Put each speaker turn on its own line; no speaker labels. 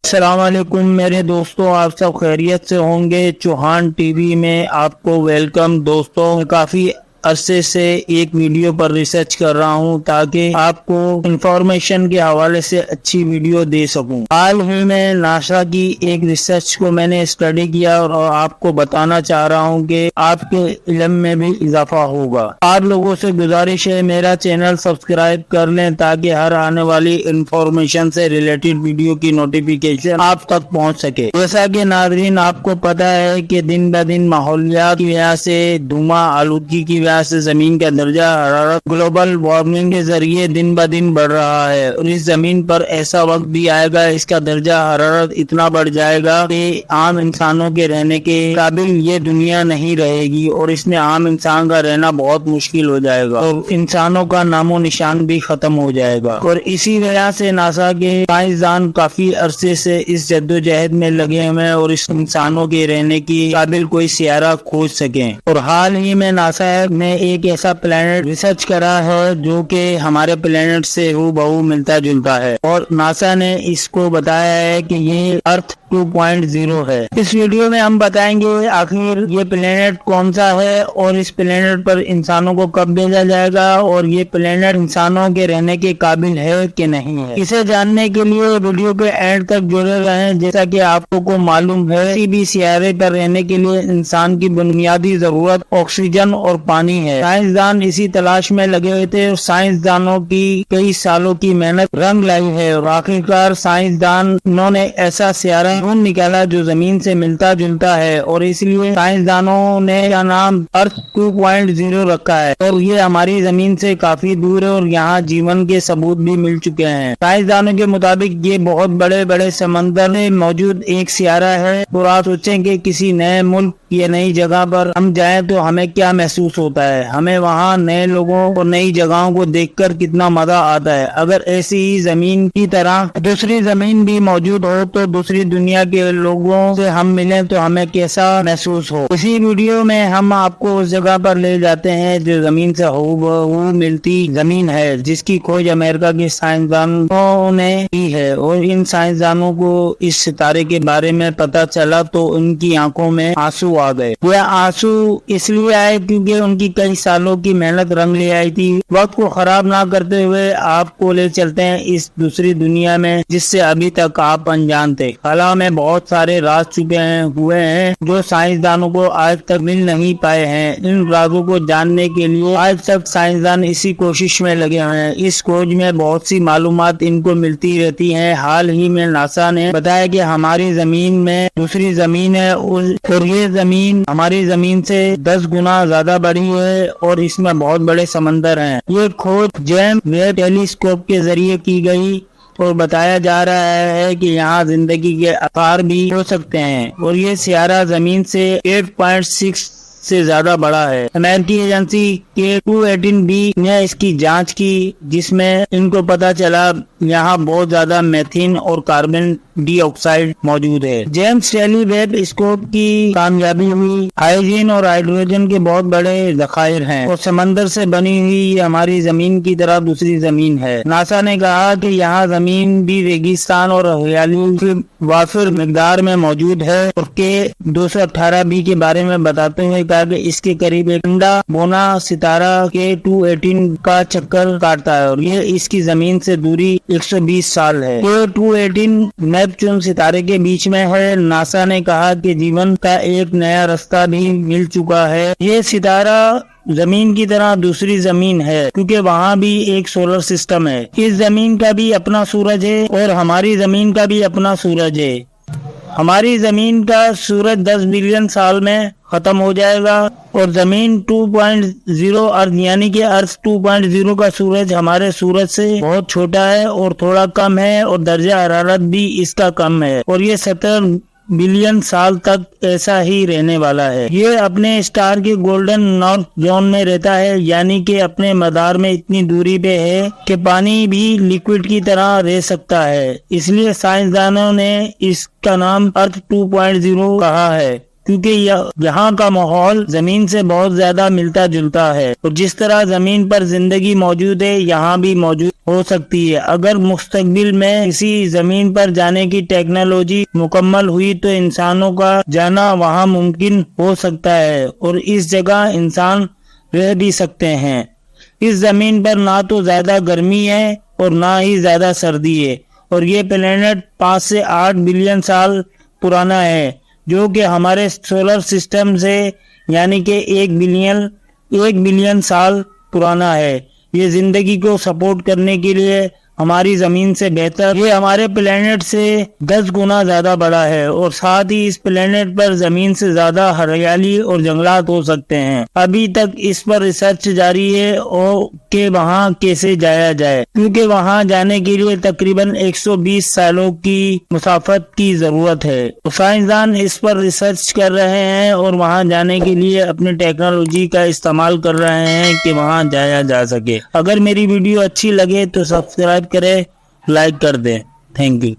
السلام علیکم میرے دوستوں، آپ سب خیریت سے ہوں گے۔ چوہان ٹی وی میں آپ کو ویلکم۔ دوستوں، کافی عرصے سے ایک ویڈیو پر ریسرچ کر رہا ہوں تاکہ آپ کو انفارمیشن کے حوالے سے اچھی ویڈیو دے سکوں۔ حال ہی میں ناسا کی ایک ریسرچ کو میں نے اسٹڈی کیا اور آپ کو بتانا چاہ رہا ہوں کہ آپ کے علم میں بھی اضافہ ہوگا۔ آپ لوگوں سے گزارش ہے میرا چینل سبسکرائب کر لیں تاکہ ہر آنے والی انفارمیشن سے ریلیٹڈ ویڈیو کی نوٹیفیکیشن آپ تک پہنچ سکے۔ جیسا کہ ناظرین آپ کو پتا ہے کہ دن بہ دن ماحولیات کی وجہ سے، دھواں آلودگی کی وجہ سے زمین کا درجہ حرارت گلوبل وارمنگ کے ذریعے دن بہ دن بڑھ رہا ہے، اور اس زمین پر ایسا وقت بھی آئے گا اس کا درجہ حرارت اتنا بڑھ جائے گا کہ عام انسانوں کے رہنے کے قابل یہ دنیا نہیں رہے گی، اور اس میں عام انسان کا رہنا بہت مشکل ہو جائے گا، اور انسانوں کا نام و نشان بھی ختم ہو جائے گا۔ اور اسی وجہ سے ناسا کے سائنسدان کافی عرصے سے اس جدوجہد میں لگے ہوئے ہیں اور اس انسانوں کے رہنے کی قابل کوئی سیارہ کھوج سکیں۔ اور حال ہی میں ناسا نے ایک ایسا پلانٹ ریسرچ کرا ہے جو کہ ہمارے پلانٹ سے ہو بہو ملتا جلتا ہے، اور ناسا نے اس کو بتایا ہے کہ یہ ارتھ 2.0 ہے۔ اس ویڈیو میں ہم بتائیں گے آخر یہ پلانٹ کون سا ہے، اور اس پلانٹ پر انسانوں کو کب بھیجا جائے گا، اور یہ پلانٹ انسانوں کے رہنے کے قابل ہے کہ نہیں ہے۔ اسے جاننے کے لیے ویڈیو کے اینڈ تک جڑے رہیں۔ جیسا کہ آپ کو معلوم ہے، کسی بھی سیارے پر رہنے کے لیے انسان کی بنیادی ضرورت آکسیجن اور پانی ہے۔ سائنسدان اسی تلاش میں لگے ہوئے تھے، اور سائنسدانوں کی کئی سالوں کی محنت رنگ لائی ہے، اور آخرکار سائنسدانوں نے ایسا سیارہ نکالا جو زمین سے ملتا جلتا ہے، اور اس لیے سائنسدانوں نے کا نام ارتھ 2.0 رکھا ہے، اور یہ ہماری زمین سے کافی دور ہے، اور یہاں جیون کے ثبوت بھی مل چکے ہیں۔ سائنسدانوں کے مطابق یہ بہت بڑے بڑے سمندر میں موجود ایک سیارہ ہے، اور آپ سوچیں کہ کسی نئے ملک یا نئی جگہ پر ہم جائیں تو ہمیں کیا محسوس ہوتا ہے، ہمیں وہاں نئے لوگوں اور نئی جگہوں کو دیکھ کر کتنا مزہ آتا ہے۔ اگر ایسی ہی زمین کی طرح دوسری زمین بھی موجود ہو تو دوسری دنیا کے لوگوں سے ہم ملیں تو ہمیں کیسا محسوس ہو۔ اسی ویڈیو میں ہم آپ کو اس جگہ پر لے جاتے ہیں جو زمین سے ہو ملتی زمین ہے، جس کی کھوج امریکہ کے سائنسدانوں نے کی ہے، اور ان سائنسدانوں کو اس ستارے کے بارے میں پتا چلا تو ان کی آنکھوں میں آنسو آ گئے۔ وہ آنسو اس لیے آئے کیونکہ ان کی کئی سالوں کی محنت رنگ لے آئی تھی۔ وقت کو خراب نہ کرتے ہوئے آپ کو لے چلتے ہیں اس دوسری دنیا میں جس سے ابھی تک آپ انجان تھے۔ خلا میں بہت سارے راز چھپے ہوئے ہیں جو سائنسدانوں کو آج تک مل نہیں پائے ہیں۔ ان رازوں کو جاننے کے لیے آج تک سائنسدان اسی کوشش میں لگے ہوئے ہیں۔ اس کھوج میں بہت سی معلومات ان کو ملتی رہتی ہیں۔ حال ہی میں ناسا نے بتایا کہ ہماری زمین میں دوسری زمین ہے، اور یہ زمین ہماری زمین سے 10 گنا زیادہ بڑی ہے، اور اس میں بہت بڑے سمندر ہیں۔ یہ کھوج جیمس ویب ٹیلیسکوپ کے ذریعے کی گئی، اور بتایا جا رہا ہے کہ یہاں زندگی کے آثار بھی ہو سکتے ہیں، اور یہ سیارہ زمین سے 8.6 سے زیادہ بڑا ہے۔ امریکی ایجنسی کے 218B نے اس کی جانچ کی، جس میں ان کو پتا چلا یہاں بہت زیادہ میتھین اور کاربن ڈی آکسائڈ موجود ہے۔ جیمس ٹیلی ویب اسکوپ کی کامیابی ہوئی ہائیڈروجن اور ہائیڈروجن کے بہت بڑے ذخائر ہیں، اور سمندر سے بنی ہوئی یہ ہماری زمین کی طرح دوسری زمین ہے۔ ناسا نے کہا کہ یہاں زمین بھی ریگستان اور ہریالی کی وافر مقدار میں موجود ہے، اور کہ 218B کے بارے میں بتاتے ہوئے کہا کہ اس کے قریب ایک انڈا بونا ستارہ کے 218 کا چکر کاٹتا ہے، اور یہ اس کی زمین سے دوری 120 سال ہے۔ یہ 218 نیپچون ستارے کے بیچ میں ہے۔ ناسا نے کہا کہ جیون کا ایک نیا رستہ بھی مل چکا ہے۔ یہ ستارہ زمین کی طرح دوسری زمین ہے کیونکہ وہاں بھی ایک سولر سسٹم ہے۔ اس زمین کا بھی اپنا سورج ہے، اور ہماری زمین کا بھی اپنا سورج ہے۔ ہماری زمین کا سورج 10 بلین سال میں ختم ہو جائے گا، اور زمین 2.0 ارتھ یعنی کہ ارتھ 2.0 کا سورج ہمارے سورج سے بہت چھوٹا ہے اور تھوڑا کم ہے، اور درجہ حرارت بھی اس کا کم ہے، اور یہ 70 بلین سال تک ایسا ہی رہنے والا ہے۔ یہ اپنے اسٹار کے گولڈن نارتھ زون میں رہتا ہے، یعنی کہ اپنے مدار میں اتنی دوری پہ ہے کہ پانی بھی لیکوڈ کی طرح رہ سکتا ہے۔ اس لیے سائنسدانوں نے اس کا نام ارتھ 2.0 کہا ہے۔ کیونکہ یہاں کا ماحول زمین سے بہت زیادہ ملتا جلتا ہے، اور جس طرح زمین پر زندگی موجود ہے یہاں بھی موجود ہو سکتی ہے۔ اگر مستقبل میں کسی زمین پر جانے کی ٹیکنالوجی مکمل ہوئی تو انسانوں کا جانا وہاں ممکن ہو سکتا ہے، اور اس جگہ انسان رہ بھی سکتے ہیں۔ اس زمین پر نہ تو زیادہ گرمی ہے اور نہ ہی زیادہ سردی ہے، اور یہ پلینٹ 5 سے 8 بلین سال پرانا ہے، جو کہ ہمارے سولر سسٹم سے یعنی کہ 1 بلین سال پرانا ہے۔ یہ زندگی کو سپورٹ کرنے کے لیے ہماری زمین سے بہتر، یہ ہمارے پلینٹ سے 10 گنا زیادہ بڑا ہے، اور ساتھ ہی اس پلینٹ پر زمین سے زیادہ ہریالی اور جنگلات ہو سکتے ہیں۔ ابھی تک اس پر ریسرچ جاری ہے اور کہ وہاں کیسے جایا جائے، کیونکہ وہاں جانے کے لیے تقریباً 120 سالوں کی مسافت کی ضرورت ہے۔ سائنسدان اس پر ریسرچ کر رہے ہیں اور وہاں جانے کے لیے اپنی ٹیکنالوجی کا استعمال کر رہے ہیں کہ وہاں جایا جا سکے۔ اگر میری ویڈیو اچھی لگے تو سبسکرائب کریں، لائک کر دیں۔ Thank you.